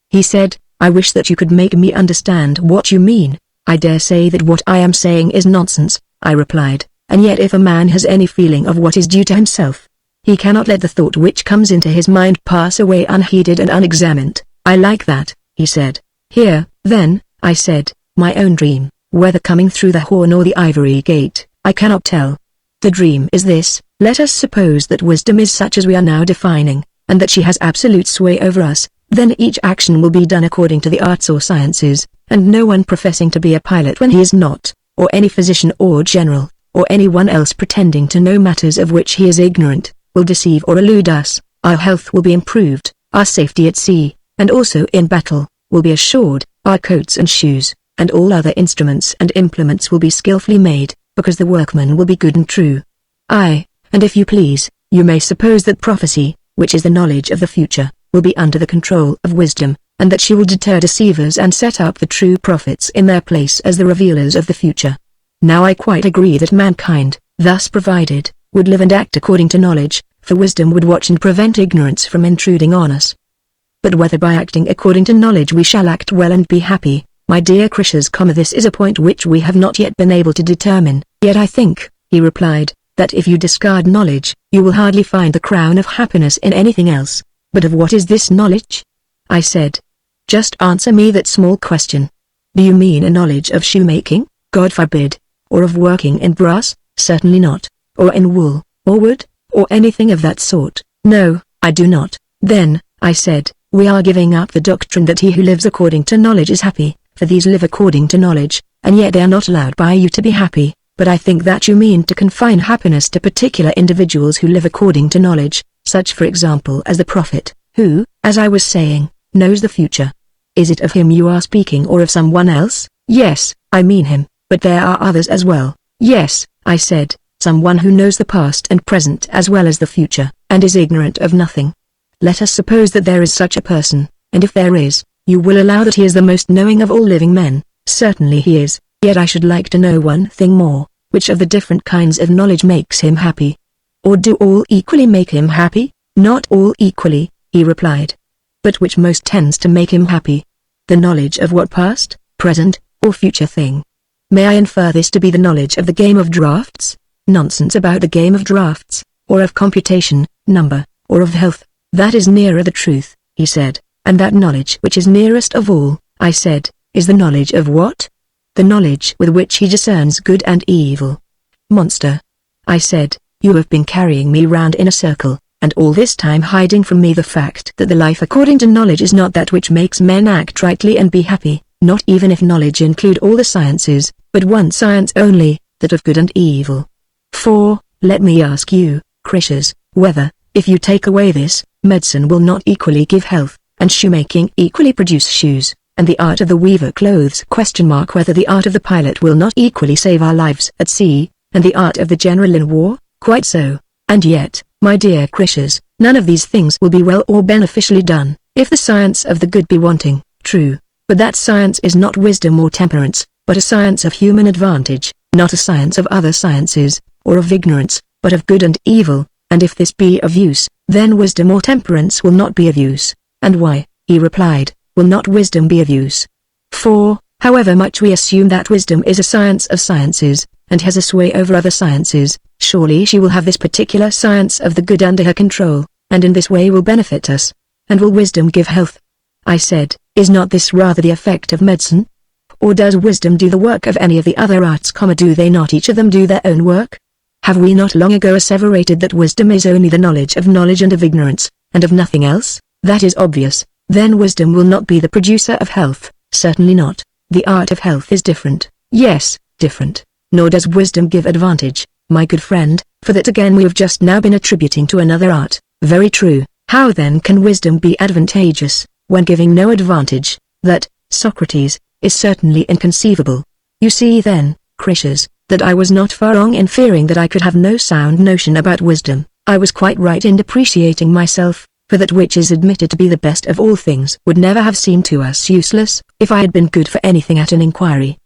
He said, I wish that you could make me understand what you mean. I dare say that what I am saying is nonsense, I replied, and yet if a man has any feeling of what is due to himself, he cannot let the thought which comes into his mind pass away unheeded and unexamined. I like that, he said. Here, then, I said, my own dream, whether coming through the horn or the ivory gate, I cannot tell. The dream is this: let us suppose that wisdom is such as we are now defining, and that she has absolute sway over us, then each action will be done according to the arts or sciences, and no one professing to be a pilot when he is not, or any physician or general, or anyone else pretending to know matters of which he is ignorant, will deceive or elude us. Our health will be improved, our safety at sea, and also in battle, will be assured, our coats and shoes, and all other instruments and implements will be skillfully made, because the workman will be good and true. Aye, and if you please, you may suppose that prophecy, which is the knowledge of the future, will be under the control of wisdom, and that she will deter deceivers and set up the true prophets in their place as the revealers of the future. Now I quite agree that mankind, thus provided, would live and act according to knowledge, for wisdom would watch and prevent ignorance from intruding on us. But whether by acting according to knowledge we shall act well and be happy, my dear Krishas, this is a point which we have not yet been able to determine. Yet I think, he replied, that if you discard knowledge, you will hardly find the crown of happiness in anything else. But of what is this knowledge? I said. Just answer me that small question. Do you mean a knowledge of shoemaking? God forbid. Or of working in brass? Certainly not. Or in wool, or wood, or anything of that sort? No, I do not. Then, I said, we are giving up the doctrine that he who lives according to knowledge is happy, for these live according to knowledge, and yet they are not allowed by you to be happy. But I think that you mean to confine happiness to particular individuals who live according to knowledge, such for example as the prophet, who, as I was saying, knows the future. Is it of him you are speaking or of someone else? Yes, I mean him, but there are others as well. Yes, I said, someone who knows the past and present as well as the future, and is ignorant of nothing. Let us suppose that there is such a person, and if there is, you will allow that he is the most knowing of all living men. Certainly he is. Yet I should like to know one thing more, which of the different kinds of knowledge makes him happy? Or do all equally make him happy? Not all equally, he replied. But which most tends to make him happy? The knowledge of what past, present, or future thing? May I infer this to be the knowledge of the game of drafts? Nonsense about the game of drafts, or of computation, number, or of health. That is nearer the truth, he said, and that knowledge which is nearest of all, I said, is the knowledge of what? The knowledge with which he discerns good and evil. Monster, I said, you have been carrying me round in a circle, and all this time hiding from me the fact that the life according to knowledge is not that which makes men act rightly and be happy, not even if knowledge include all the sciences, but one science only, that of good and evil. For, let me ask you, Krishas, whether, if you take away this, medicine will not equally give health, and shoemaking equally produce shoes, and the art of the weaver clothes ? Whether the art of the pilot will not equally save our lives at sea, and the art of the general in war? Quite so. And yet, my dear Krishas, none of these things will be well or beneficially done, if the science of the good be wanting. True, but that science is not wisdom or temperance, but a science of human advantage, not a science of other sciences, or of ignorance, but of good and evil, and if this be of use, then wisdom or temperance will not be of use. And why, he replied, will not wisdom be of use? For, however much we assume that wisdom is a science of sciences, and has a sway over other sciences, surely she will have this particular science of the good under her control, and in this way will benefit us. And will wisdom give health? I said, is not this rather the effect of medicine? Or does wisdom do the work of any of the other arts? Do they not each of them do their own work? Have we not long ago asseverated that wisdom is only the knowledge and of ignorance, and of nothing else? That is obvious. Then wisdom will not be the producer of health. Certainly not. The art of health is different. Yes, different. Nor does wisdom give advantage, my good friend, for that again we have just now been attributing to another art. Very true. How then can wisdom be advantageous, when giving no advantage? That, Socrates, is certainly inconceivable. You see then, Krishas, that I was not far wrong in fearing that I could have no sound notion about wisdom. I was quite right in depreciating myself, for that which is admitted to be the best of all things would never have seemed to us useless, if I had been good for anything at an inquiry.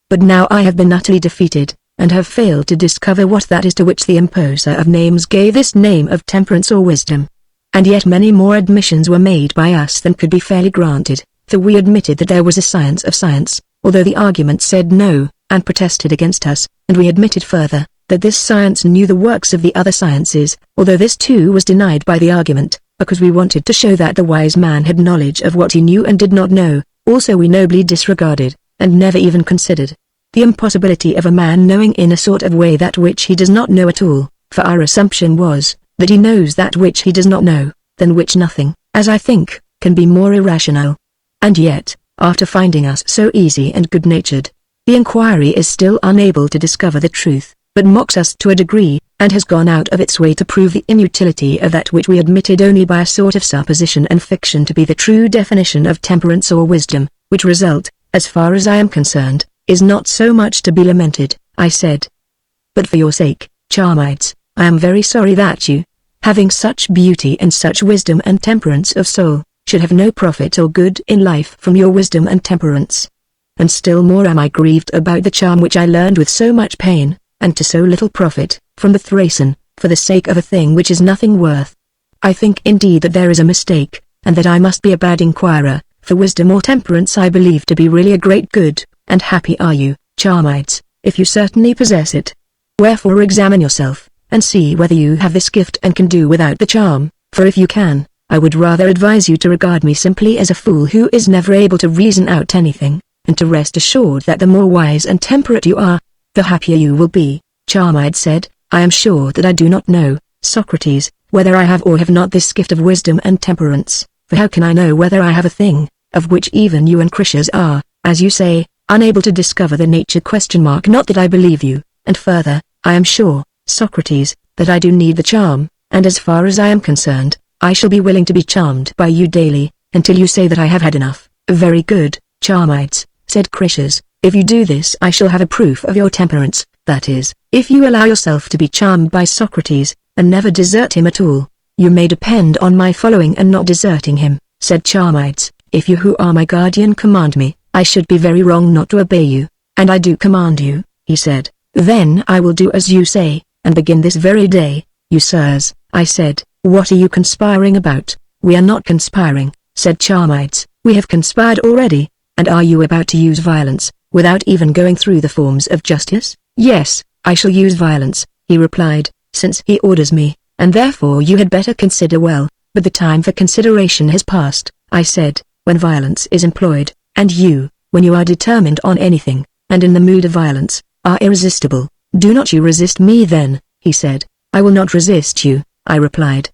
But now I have been utterly defeated, and have failed to discover what that is to which the imposer of names gave this name of temperance or wisdom. And yet many more admissions were made by us than could be fairly granted, for we admitted that there was a science of science, although the argument said no, and protested against us, and we admitted further, that this science knew the works of the other sciences, although this too was denied by the argument, because we wanted to show that the wise man had knowledge of what he knew and did not know. Also we nobly disregarded, and never even considered, the impossibility of a man knowing in a sort of way that which he does not know at all, for our assumption was, that he knows that which he does not know, than which nothing, as I think, can be more irrational. And yet, after finding us so easy and good-natured, the inquiry is still unable to discover the truth, but mocks us to a degree, and has gone out of its way to prove the inutility of that which we admitted only by a sort of supposition and fiction to be the true definition of temperance or wisdom, which result, as far as I am concerned, is not so much to be lamented, I said. But for your sake, Charmides, I am very sorry that you, having such beauty and such wisdom and temperance of soul, should have no profit or good in life from your wisdom and temperance. And still more am I grieved about the charm which I learned with so much pain, and to so little profit, from the Thracian, for the sake of a thing which is nothing worth. I think indeed that there is a mistake, and that I must be a bad inquirer, for wisdom or temperance I believe to be really a great good, and happy are you, Charmides, if you certainly possess it. Wherefore examine yourself, and see whether you have this gift and can do without the charm, for if you can, I would rather advise you to regard me simply as a fool who is never able to reason out anything, and to rest assured that the more wise and temperate you are, the happier you will be. Charmides said, I am sure that I do not know, Socrates, whether I have or have not this gift of wisdom and temperance, for how can I know whether I have a thing, of which even you and Critias are, as you say, unable to discover the nature? Not that I believe you, and further, I am sure, Socrates, that I do need the charm, and as far as I am concerned, I shall be willing to be charmed by you daily, until you say that I have had enough. Very good, Charmides, said Critias, if you do this I shall have a proof of your temperance, that is, if you allow yourself to be charmed by Socrates, and never desert him at all. You may depend on my following and not deserting him, said Charmides. If you who are my guardian command me, I should be very wrong not to obey you, and I do command you, he said. Then I will do as you say, and begin this very day. You sirs, I said, what are you conspiring about? We are not conspiring, said Charmides, we have conspired already. And are you about to use violence, without even going through the forms of justice? Yes, I shall use violence, he replied, since he orders me, and therefore you had better consider well. But the time for consideration has passed, I said, when violence is employed, and you, when you are determined on anything, and in the mood of violence, are irresistible. Do not you resist me then, he said. I will not resist you, I replied,